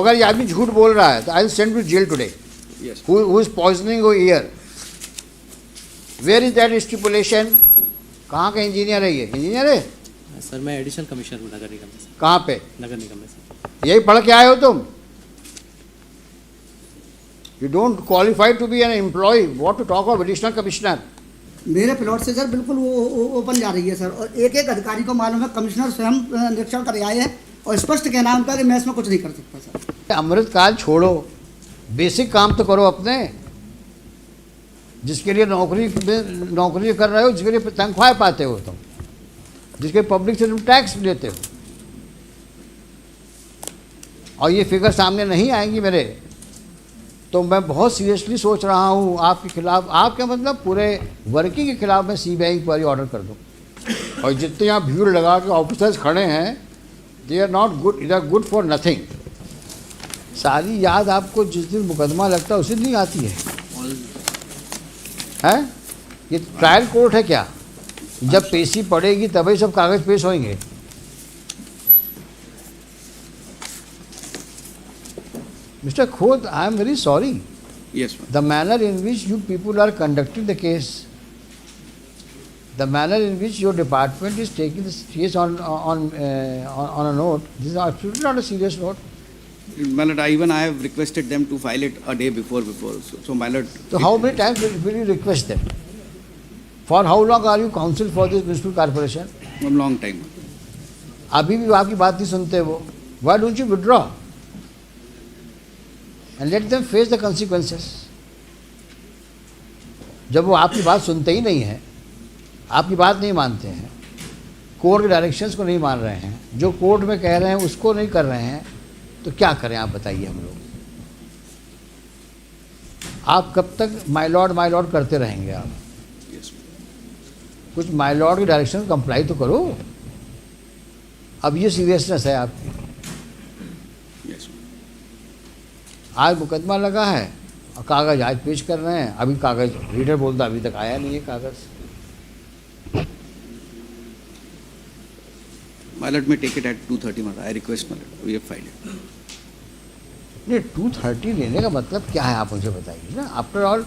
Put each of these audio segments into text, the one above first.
अगर ये आदमी झूठ बोल रहा है तो I will send to jail today. Yes. Who is poisoning your ear? Where is that stipulation? कहाँ का इंजीनियर है ये? इंजीनियर है? सर मैं एडिशनल कमिश्नर हूँ नगर निगम में सर. कहाँ पे? नगर निगम में सर. यही पढ़ के आए हो तुम? You don't qualify to be an employee. What to talk of additional commissioner? मेरे प्लॉट से सर बिल्कुल वो ओपन जा रही है सर, और एक एक अधिकारी को मालूम है, कमिश्नर स्वयं निरीक्षण कर आए हैं और स्पष्ट कहना है उनका कि मैं इसमें कुछ नहीं कर सकता सर. अमृतकाल छोड़ो, बेसिक काम तो करो अपने. जिसके लिए नौकरी कर रहे हो, जिसके लिए तनख्वाह पाते हो तुम, जिसके पब्लिक से तुम टैक्स लेते हो, और ये फिगर सामने नहीं आएंगी मेरे, तो मैं बहुत सीरियसली सोच रहा हूँ आपके खिलाफ, आपके मतलब पूरे वर्किंग के खिलाफ मैं CBI इंक्वायरी ऑर्डर कर दूँ. और जितने यहाँ भीड़ लगा के ऑफिसर्स खड़े हैं, they are not good, they are good for nothing. सारी याद आपको जिस दिन मुकदमा लगता है उसी दिन आती है. हैं? ये ट्रायल कोर्ट है क्या? जब पेशी पड़ेगी तभी सब कागज पेश होंगे. Mr. Khod, I am very sorry. Yes, ma'am. The manner in which you people are conducting the case, the manner in which your department is taking this case on a note, this is absolutely not a serious note. My lord, I have requested them to file it a day before. So my lord. So how many times will you request them? For how long are you counsel for this municipal corporation? A long time. अभी भी आपकी बात नहीं सुनते वो. Why don't you withdraw and let them face the consequences? जब वो आपकी बात सुनते ही नहीं हैं, आपकी बात नहीं मानते हैं, कोर्ट के डायरेक्शंस को नहीं मान रहे हैं, जो कोर्ट में कह रहे हैं उसको नहीं कर रहे हैं, तो क्या करें आप बताइए हम लोग? आप कब तक माय लॉर्ड करते रहेंगे आप? कुछ माय लॉर्ड की डायरेक्शन कंप्लाई तो करो. अब ये सीरियसनेस है आपकी. आज मुकदमा लगा है और कागज आज पेश कर रहे हैं. अभी कागज रीडर बोलता अभी तक आया नहीं है कागज. My lord may take it at 2:30. My lord. I request my lord. We have filed it. नहीं, 2:30 लेने का मतलब क्या है आप मुझे बताइए ना. आफ्टर ऑल,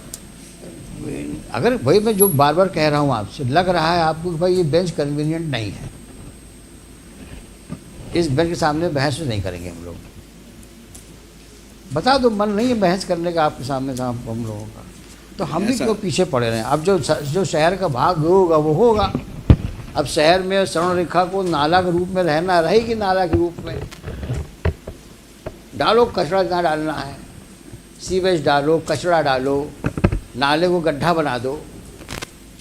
अगर भाई मैं जो बार बार कह रहा हूँ आपसे, लग रहा है आपको कि भाई ये बेंच कन्वीनियंट नहीं है, इस बेंच के सामने बहस नहीं करेंगे हम लोग. बता दो मन नहीं है बहस करने का आपके सामने हम लोगों का, तो हम भी क्यों पीछे पड़े रहे हैं. अब जो शहर का भाग होगा वो होगा. अब शहर में स्वर्ण रेखा को नाला के रूप में रहना रहेगी, नाला के रूप में डालो. कचरा जहाँ डालना है, सीवेज डालो, कचरा डालो, नाले को गड्ढा बना दो.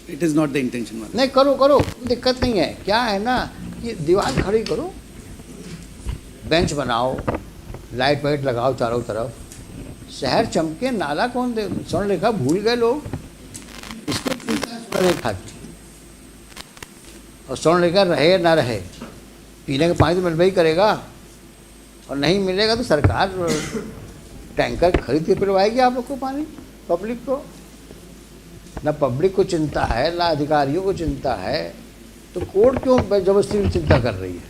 It is not the intention, my lord. नहीं करो, दिक्कत नहीं है. क्या है ना कि दीवार खड़ी करो, बेंच बनाओ, लाइट वाइट लगाओ चारों तरफ, शहर चमके. नाला कौन दे? स्वर्ण रेखा भूल गए लोग, इसको स्वर्ण रेखा की. और स्वर्ण रेखा रहे ना रहे, पीने का पानी तो मिलना ही करेगा, और नहीं मिलेगा तो सरकार टैंकर खरीद के पिलवाएगी आप लोग को पानी, पब्लिक को. ना पब्लिक को चिंता है, ना अधिकारियों को चिंता है, तो कोर्ट क्यों जबरदस्ती चिंता कर रही है?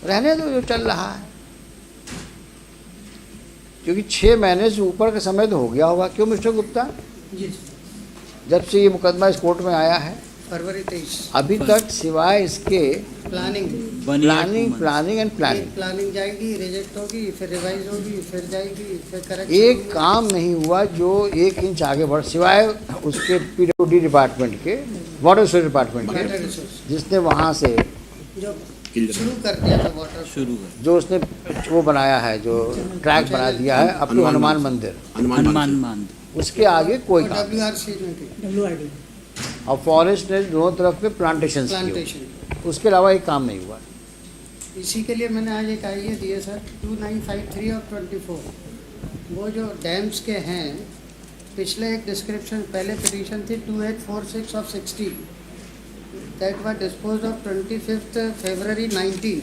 रहने दो जो चल रहा है, क्योंकि 6 महीने से ऊपर का समय तो हो गया होगा. क्यों मिस्टर गुप्ता? जी. जब से ये मुकदमा इस कोर्ट में आया है फरवरी 23 अभी तक सिवाय इसके प्लानिंग एंड प्लानिंग जाएगी, रिजेक्ट होगी, फिर रिवाइज होगी, फिर जाएगी, फिर करेक्ट. एक काम नहीं हुआ जो 1 इंच आगे बढ़, सिवाय उसके PWD डिपार्टमेंट के, वाटर रिसोर्स डिपार्टमेंट के, जिसने वहाँ से जो शुरू कर दिया था वाटर, जो उसने वो बनाया है, जो ट्रैक बना दिया है अप टू हनुमान मंदिर, उसके आगे कोई काम. WRD और फॉरेस्ट ने दोनों तरफ पे प्लांटेशन किए, उसके अलावा एक काम नहीं हुआ. इसी के लिए मैंने आज एक आइडिया दिए सर, 2953 और 24, वो जो डैम्स के हैं, पिछले एक डिस्क्रिप्शन, पहले पिटीशन थी 2846 of 60 that were disposed of 25th February 19.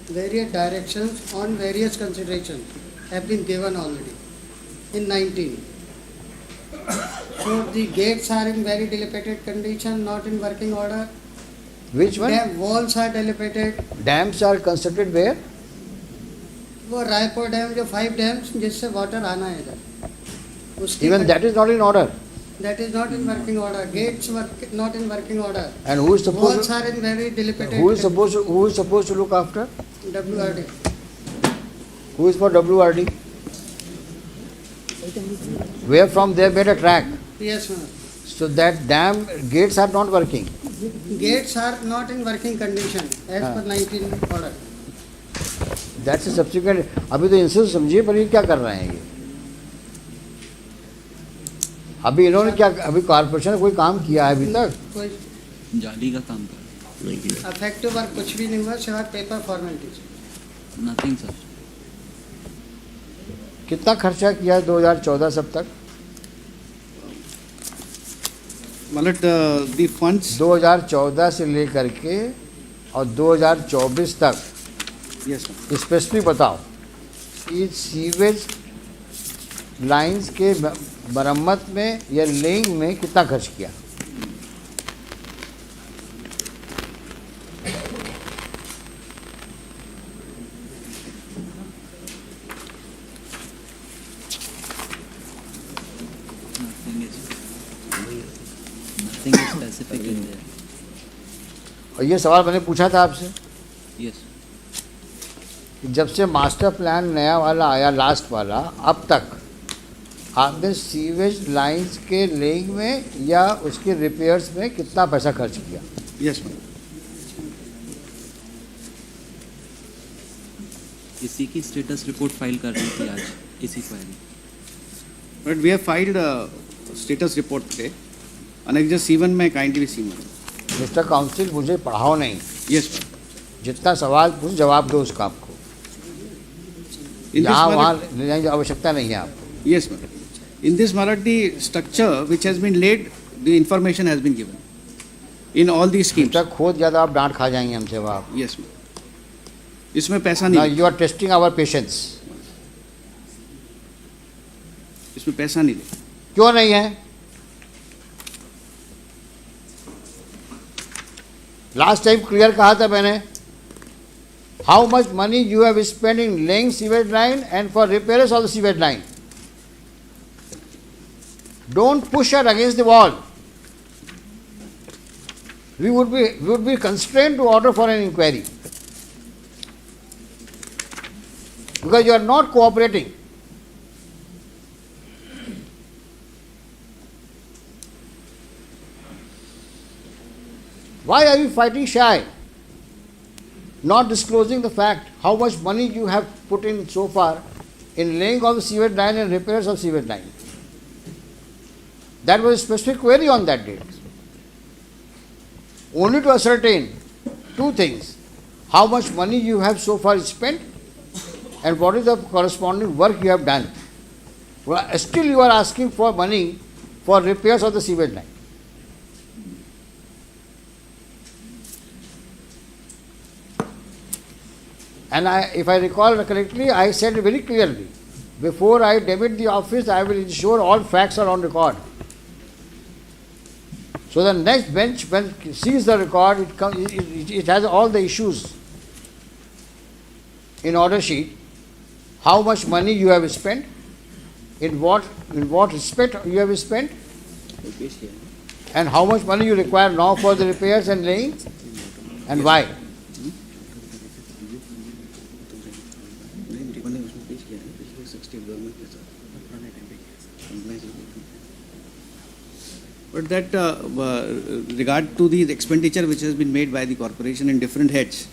Various directions on various considerations have been given already in 19. So the gates are in very dilapidated condition, not in working order. Which one? Walls are dilapidated. Dams are constructed where? वो Raipur dam जो 5 dams जिससे water आना है इधर, उसकी Even that is not in order. that is not in working order. Gates were not in working order. And who is Walls supposed are in very dilapidated. who is supposed to look after? WRD. Who is for WRD? Where from they made a track. Yes, ma'am. So that dam gates are not working. Gates are not in working condition as per 19 order. That's a subsequent. अभी तो इनसे समझिए पर ये क्या कर रहे हैं ये? अभी इन्होंने क्या, अभी कॉर्पोरेशन ने कोई काम किया है अभी तक? कोई जाली का काम कर अफेक्टिव वर्क कुछ भी नहीं हुआ सिवाय पेपर फॉर्मेलिटीज. Nothing sir. कितना खर्चा किया है 2014 सब तक? मतलब the funds. 2014 से लेकर के और 2024 तक Yes, sir. स्पेसिफिक बताओ कि सीवेज लाइंस के मरम्मत में या लेइंग में कितना खर्च किया? Nothing is specific in there. और ये सवाल मैंने पूछा था आपसे Yes. कि जब से मास्टर प्लान नया वाला आया, लास्ट वाला, अब तक आपने सीवेज लाइंस के लेइंग में या उसके रिपेयर्स में कितना पैसा खर्च किया? Yes, ma'am. इसी की स्टेटस रिपोर्ट फाइल कर रही थी आज इसी query. But we have filed a status report today. Annexure C1 में kindly see me. Mister council, मुझे पढ़ाओ नहीं, Yes, ma'am. जितना सवाल पूछ जवाब दो उसका आपको. In this यहाँ matter- वहाँ ले जाने की आवश्यकता नहीं है आपको. Yes, ma'am. In this matter, the structure which has been laid, the information has been given. In all these schemes. जब तक खोद ज़्यादा आप डांट खा जाएंगे हमसे वहाँ. Yes, ma'am. इसमें पैसा Now नहीं. you are testing our patience. इसमें पैसा नहीं दे. क्यों नहीं है? लास्ट टाइम क्लियर कहा था मैंने. How much money you have spend in laying sewage line and for repairs of the sewage line. Don't push her against the wall. We would be constrained to order for an inquiry because you are not cooperating. Why are you fighting shy? Not disclosing the fact how much money you have put in so far in laying of the sewage line and repairs of sewage line. That was a specific query on that date. Only to ascertain two things: how much money you have so far spent and what is the corresponding work you have done. Well, still you are asking for money for repairs of the sewage line. And if I recall correctly, I said very clearly, before I demit the office, I will ensure all facts are on record. So the next bench, when it sees the record, it has all the issues in order sheet. How much money you have spent, in what respect you have spent, and how much money you require now for the repairs and laying, and why. But that regard to the expenditure which has been made by the corporation in different heads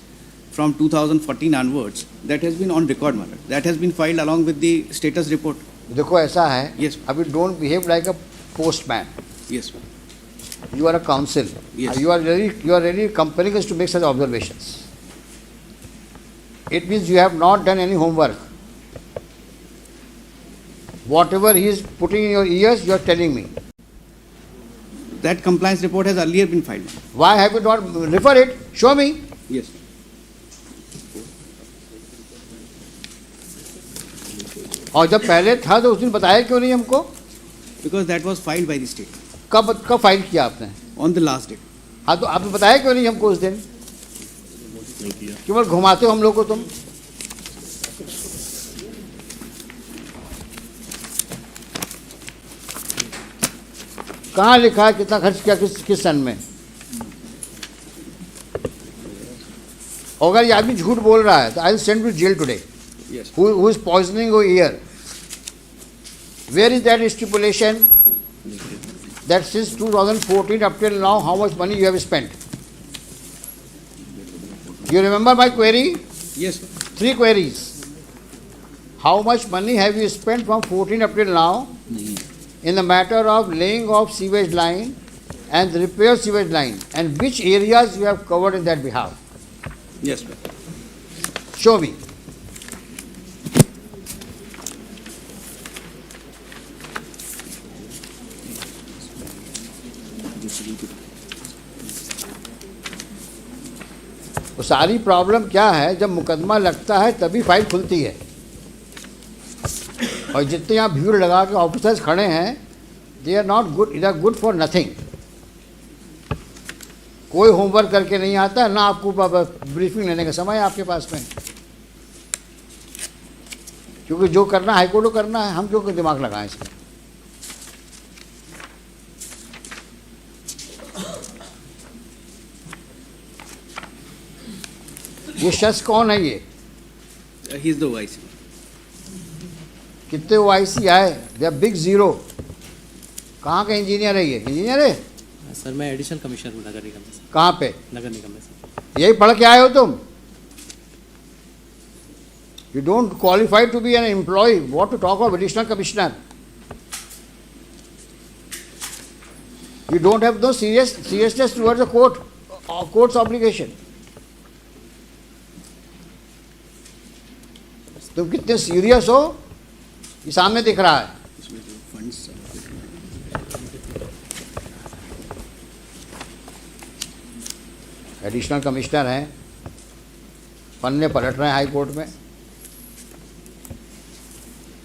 from 2014 onwards, that has been on record matter. That has been filed along with the status report. देखो ऐसा है, Yes. अभी don't behave like a postman. Yes, ma'am. You are a counsel. Yes. You are really compelling us to make such observations. It means you have not done any homework. Whatever he is putting in your ears, you are telling me. That compliance report has earlier been filed. Why have you not refer it? Show me. Yes. और जब पहले था तो उस दिन बताया क्यों नहीं हमको? Because that was filed by the state कब फाइल किया आपने? on the last date. हाँ, तो आपने बताया क्यों नहीं हमको उस दिन? केवल घुमाते हो हम लोग को तुम. कहाँ लिखा है कितना खर्च किया किस सन में? अगर ये आदमी झूठ बोल रहा है तो I will send to jail today. Yes. Who is poisoning your ear? Where is that stipulation that since 2014 up till now how much money you have spent? You remember my query? Yes, sir. 3 queries. How much money have you spent from 14 up till now in the matter of laying of sewage line and repair sewage line, and which areas you have covered in that behalf? Yes, sir. Show me. तो सारी problem क्या है, जब मुकदमा लगता है तभी file खुलती है. और जितने यहाँ भीड़ लगा के ऑफिसर्स खड़े हैं, they are not good, they are good for nothing. कोई होमवर्क करके नहीं आता, ना आपको ब्रीफिंग लेने का समय है आपके पास में. क्योंकि जो करना हाई कोर्ट को करना है, हम क्यों दिमाग लगाएं इसमें. ये शख्स कौन है ये? He is the vice. कितने OIC आए? They are big zero. कहाँ का इंजीनियर है ये? इंजीनियर है? सर मैं एडिशनल कमिश्नर हूँ नगर निगम में सर. कहाँ पे? नगर निगम में सर. यही पढ़ के आए हो तुम? You don't qualify to be an employee. What to talk of additional commissioner? You don't have no seriousness towards the court's obligation. तुम कितने सीरियस हो ये सामने दिख रहा है. इसमें जो funds एडिशनल कमिश्नर हैं, पन्ने पलट रहे हैं हाई कोर्ट में.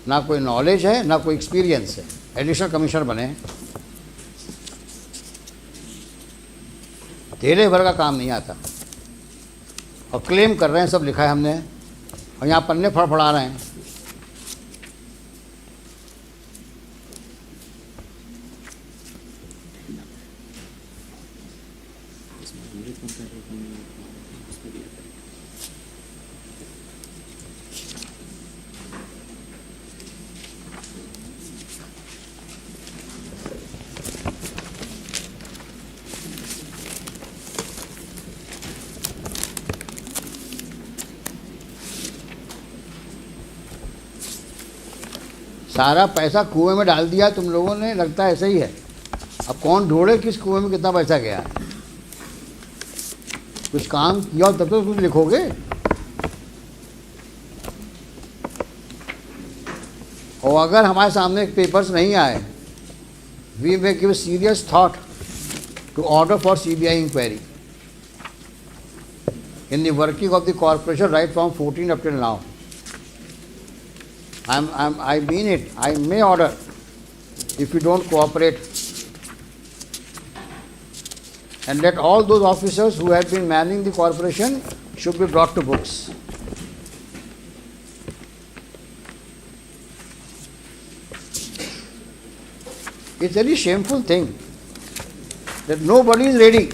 ना कोई नॉलेज है ना कोई एक्सपीरियंस है, एडिशनल कमिश्नर बने हैं. तेरे भर का काम नहीं आता और क्लेम कर रहे हैं सब लिखा है हमने, और यहाँ पन्ने फड़फड़ा रहे हैं. सारा पैसा कुएं में डाल दिया तुम लोगों ने, लगता है ऐसा ही है. अब कौन ढूंढे किस कुएं में कितना पैसा गया. कुछ काम किया तब तो कुछ लिखोगे. और अगर हमारे सामने पेपर्स नहीं आए, we may give serious thought to order for CBI inquiry in the working of the corporation right from 14 up till now. I mean it. I may order if you don't cooperate, and let all those officers who have been manning the corporation should be brought to books. It's a very shameful thing that nobody is ready.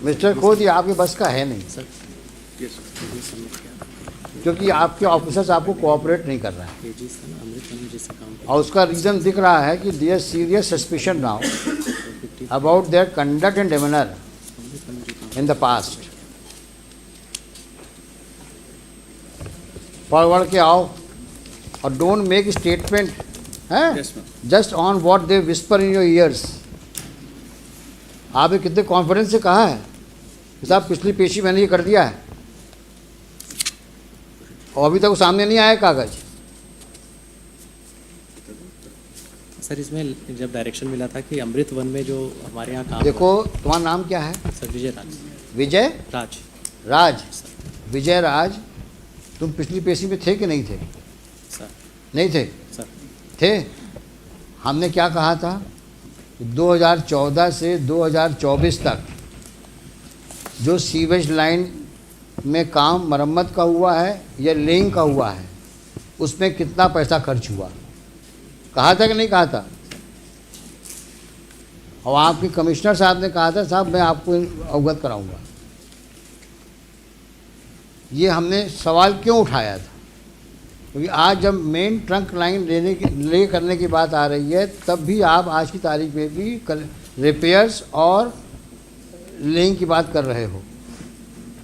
Mister खोद, ये आपके बस का है नहीं sir. Yes, sir. क्योंकि आपके officers आपको कोऑपरेट नहीं कर रहे हैं. जी सर अमृत वन में जैसे काम और उसका रीज़न दिख रहा है कि their serious suspicion now about their conduct and demeanour in the past. Forward के आओ और don't make statement Yes, ma'am. Just on what they whisper in your ears. आपने कितने कॉन्फिडेंस से कहा है कि साहब पिछली पेशी मैंने ये कर दिया है, और अभी तक वो सामने नहीं आया कागज. सर इसमें जब डायरेक्शन मिला था कि अमृत वन में जो हमारे यहाँ काम देखो तुम्हारा नाम क्या है? सर विजय राज. विजय राज. राज. विजय राज, तुम पिछली पेशी में थे कि नहीं थे? सर नहीं थे? सर थे। हमने क्या कहा था कि 2014 से 2024 तक जो सीवेज लाइन में काम मरम्मत का हुआ है या लेइंग का हुआ है, उसमें कितना पैसा खर्च हुआ, कहा था कि नहीं कहा था? और आपके कमिश्नर साहब ने कहा था साहब मैं आपको अवगत कराऊंगा। ये हमने सवाल क्यों उठाया था? क्योंकि आज जब मेन ट्रंक लाइन ले करने की बात आ रही है, तब भी आप आज की तारीख में भी रिपेयर्स और लेइंग की बात कर रहे हो।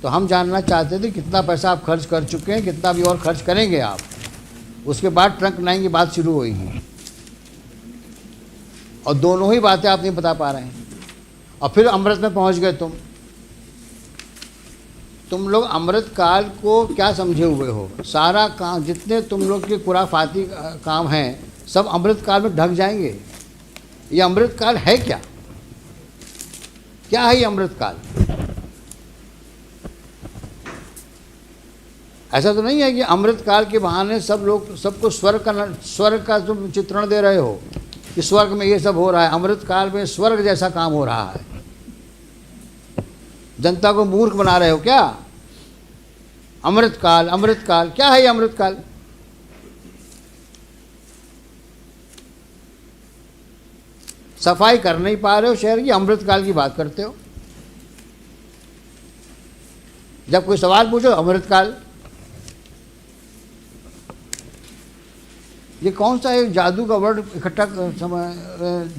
तो हम जानना चाहते थे कितना पैसा आप खर्च कर चुके हैं, कितना भी और खर्च करेंगे आप। उसके बाद ट्रंक लाइन की बात शुरू होगी, और दोनों ही बातें आप नहीं बता पा रहे हैं। और फिर अमृत में पहुंच गए तुम लोग अमृत काल को क्या समझे हुए हो? सारा काम, जितने तुम लोग के खुराफाती काम हैं, सब अमृत काल में ढक जाएंगे। ये अमृत काल है क्या? क्या है ये अमृत काल? ऐसा तो नहीं है कि अमृत काल के बहाने सब लोग सबको स्वर्ग का तुम चित्रण दे रहे हो कि स्वर्ग में ये सब हो रहा है। अमृत काल में स्वर्ग जैसा काम हो रहा है। जनता को मूर्ख बना रहे हो क्या? अमृत काल क्या है ये अमृत काल? सफाई कर नहीं पा रहे हो शहर की, अमृत काल की बात करते हो। जब कोई सवाल पूछो अमृत काल। ये कौन सा एक जादू का वर्ड इकट्ठा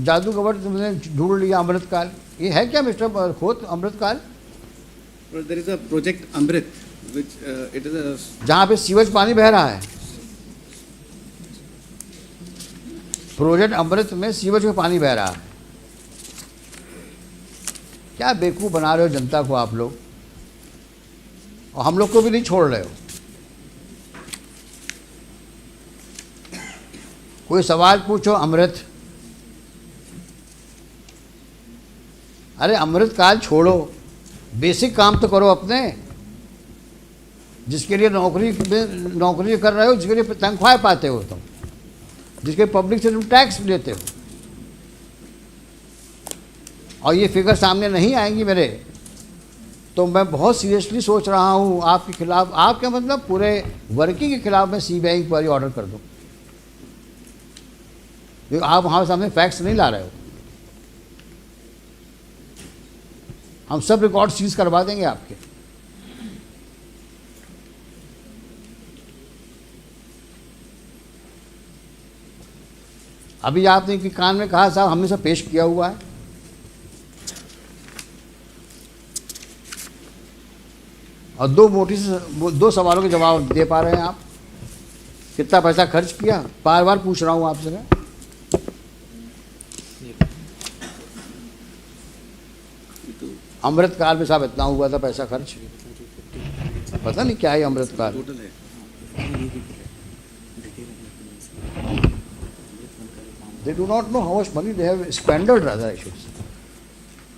जादू का वर्ड तुमने ढूंढ लिया, अमृत काल? ये है क्या मिस्टर खोत अमृत काल? There is a project Amrit, which it is a जहाँ पे सीवेज पानी बह रहा है, प्रोजेक्ट अमृत में सीवेज में पानी बह रहा है। क्या बेवकूफ़ बना रहे हो जनता को आप लोग, और हम लोग को भी नहीं छोड़ रहे हो। कोई सवाल पूछो अमृत, अरे अमृत काल छोड़ो, बेसिक काम तो करो अपने, जिसके लिए नौकरी कर रहे हो, जिसके लिए तनख्वाह पाते हो तुम, जिसके पब्लिक से तुम टैक्स लेते हो। और ये फिगर सामने नहीं आएंगी मेरे, तो मैं बहुत सीरियसली सोच रहा हूँ आपके खिलाफ, आपके मतलब पूरे वर्किंग के खिलाफ मैं सीबीआई इंक्वायरी ऑर्डर कर दूँ। क्योंकि आप हमारे सामने फैक्ट्स नहीं ला रहे हो। हम सब रिकॉर्ड सीज करवा देंगे आपके। अभी आपने कि कान में कहा साहब हमने सब पेश किया हुआ है, और दो सवालों के जवाब दे पा रहे हैं आप। कितना पैसा खर्च किया, बार बार पूछ रहा हूं आपसे मैं। अमृत काल में साहब इतना हुआ था पैसा खर्च, पता नहीं क्या है अमृत काल। total है। They do not know how much money they have squandered, rather I should say.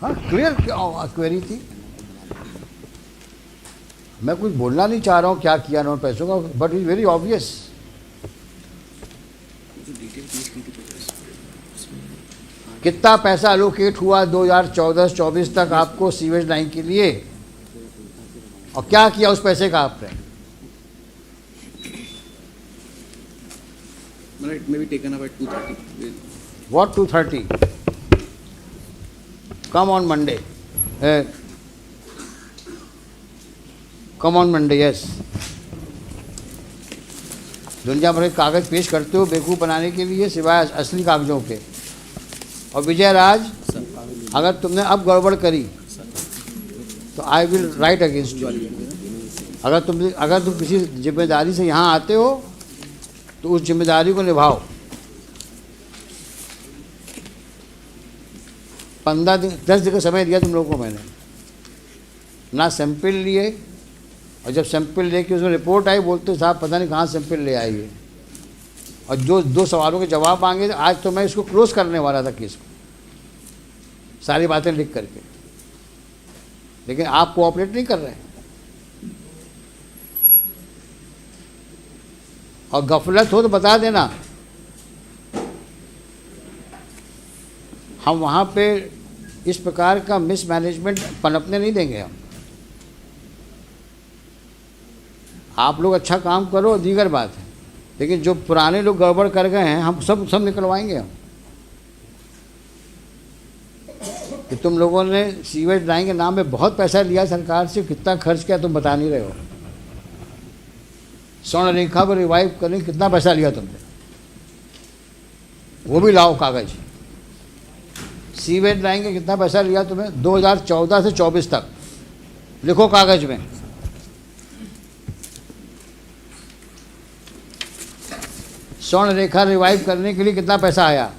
हाँ, क्लियर क्वेरी थी। मैं कुछ बोलना नहीं चाह रहा हूँ क्या किया उन्होंने पैसों का, बट इज वेरी ऑब्वियस। कितना पैसा अलोकेट हुआ 2014-24 तक आपको सीवेज लाइन के लिए, और क्या किया उस पैसे का आपने? It may be taken up at 2:30. What 2:30? Come on Monday. Come on Monday, yes. दुनिया भर के कागज पेश करते हो बेवकूफ़ बनाने के लिए, सिवाय असली कागजों के। और विजय राज, अगर तुमने अब गड़बड़ करी तो I will write against you. अगर तुम किसी जिम्मेदारी से यहाँ आते हो तो उस जिम्मेदारी को निभाओ। 15 दिन 10 दिन का समय दिया तुम लोगों को मैंने, ना सैंपल लिए, और जब सैंपल लेके उसमें रिपोर्ट आई बोलते साहब पता नहीं कहाँ सैंपल ले आई है, और जो 2 सवालों के जवाब मांगे। आज तो मैं इसको क्लोज करने वाला था केस को, सारी बातें लिख करके, लेकिन आप कोऑपरेट नहीं कर रहे हैं। और गफलत हो तो बता देना, हम वहाँ पे इस प्रकार का मिसमैनेजमेंट पनपने नहीं देंगे हम। आप लोग अच्छा काम करो दीगर बात है, लेकिन जो पुराने लोग गड़बड़ कर गए हैं हम सब निकलवाएंगे हम। कि तुम लोगों ने सीवेज लाइन के नाम पे बहुत पैसा लिया सरकार से, कितना खर्च किया तुम बता नहीं रहे हो। स्वर्ण रेखा को रिवाइव करने कितना पैसा लिया तुमने, वो भी लाओ कागज। सीवेज लाइन के कितना पैसा लिया तुम्हें 2014 से 24 तक, लिखो कागज में। स्वर्ण रेखा रिवाइव करने के लिए कितना पैसा आया,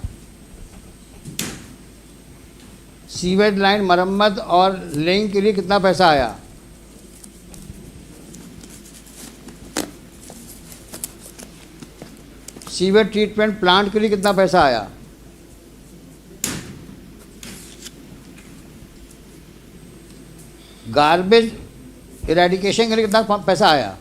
सीवेज लाइन मरम्मत और लेइंग के लिए कितना पैसा आया, सीवेज ट्रीटमेंट प्लांट के लिए कितना पैसा आया, गार्बेज इरेडिकेशन के लिए कितना पैसा आया,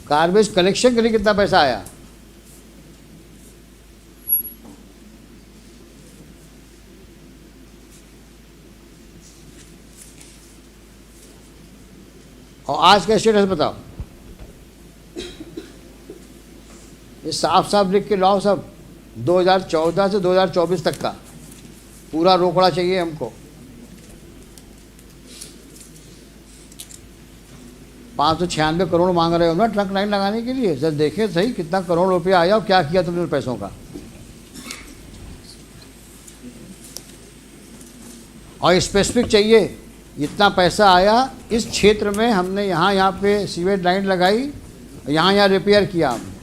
गार्बेज कलेक्शन के लिए कितना पैसा आया, और आज का स्टेटस बताओ। ये साफ साफ लिख के लाओ सब, 2014 से 2024 तक का पूरा रोकड़ा चाहिए हमको। 596 करोड़ मांग रहे हो ना ट्रक लाइन लगाने के लिए, जब देखे सही कितना करोड़ रुपया आया और क्या किया तुमने पैसों का। और स्पेसिफिक चाहिए, इतना पैसा आया इस क्षेत्र में, हमने यहाँ पे सीवेज लाइन लगाई, यहाँ रिपेयर किया हमने।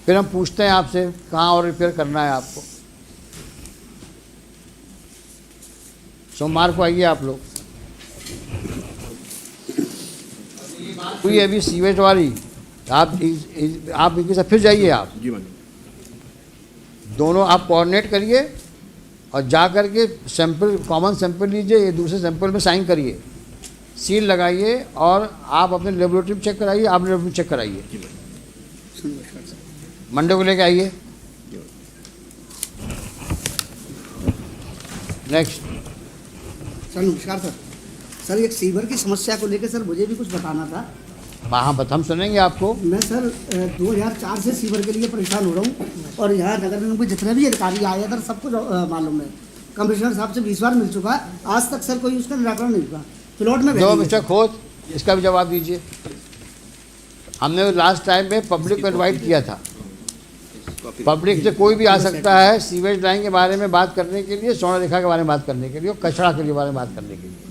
फिर हम पूछते हैं आपसे कहाँ और रिपेयर करना है आपको। सोमवार को आइए आप लोग। हुई अभी सीवेज वाली, आप इनके साथ फिर जाइए, आप दोनों आप कोऑर्डिनेट करिए और जा कर के सैंपल, कॉमन सैंपल लीजिए, ये दूसरे सैंपल में साइन करिए, सील लगाइए और आप अपने लेबोरेटरी में चेक कराइए, आप लेबोरेटरी में चेक कराइए। मंडे को लेके आइए। नेक्स्ट। सर नमस्कार सर। सर एक सीवर की समस्या को लेकर सर मुझे भी कुछ बताना था। हाँ हम सुनेंगे आपको। मैं सर 2004 से सीवर के लिए परेशान हो रहा हूँ और यहाँ नगर निगम के जितने भी अधिकारी आए सर सब कुछ मालूम है। कमिश्नर साहब से 20 बार मिल चुका, आज तक सर कोई उसका निराकरण नहीं हुआ। प्लॉट में जो मिस्टर खोत, इसका भी जवाब दीजिए। हमने लास्ट टाइम में पब्लिक को इन्वाइट किया था, पब्लिक से कोई भी आ सकता है सीवेज लाइन के बारे में बात करने के लिए, स्वर्ण रेखा के बारे में बात करने के लिए और कचरा के बारे में बात करने के लिए।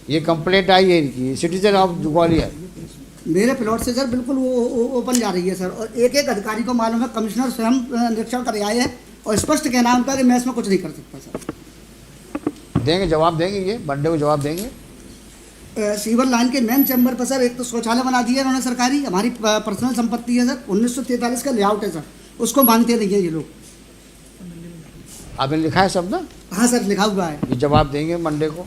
ये कंप्लेंट आई है इनकी, सिटीजन ऑफ ग्वालियर। मेरे प्लॉट से सर बिल्कुल वो ओपन जा रही है सर, और एक एक अधिकारी को मालूम है, कमिश्नर स्वयं निरीक्षण कर आए हैं और स्पष्ट कहना है उनका कि मैं इसमें कुछ नहीं कर सकता सर। देंगे, जवाब देंगे, ये मंडे को जवाब देंगे। सीवर लाइन के मेन चैम्बर पर सर एक तो शौचालय बना दिया उन्होंने सरकारी, हमारी पर्सनल संपत्ति है सर, 1943 का लेआउट है सर, उसको मानते नहीं है ये लोग। आपने लिखा है सब ना? हाँ सर लिखा हुआ है। ये जवाब देंगे मंडे को।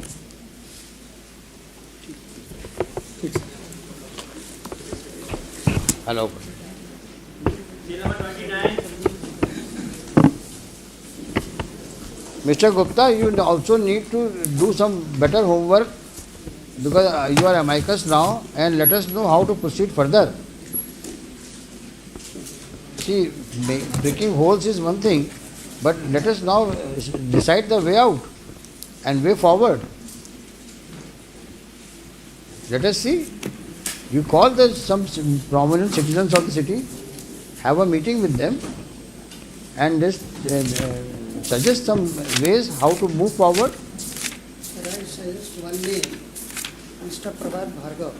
Hello. Mr. Gupta, you also need to do some better homework because you are amicus now, and let us know how to proceed further. See, breaking holes is one thing, but let us now decide the way out and way forward. Let us see. You call some prominent citizens of the city, have a meeting with them, and just suggest some ways how to move forward. Sir, I suggest one name, Mr. Prabhat Bhargav.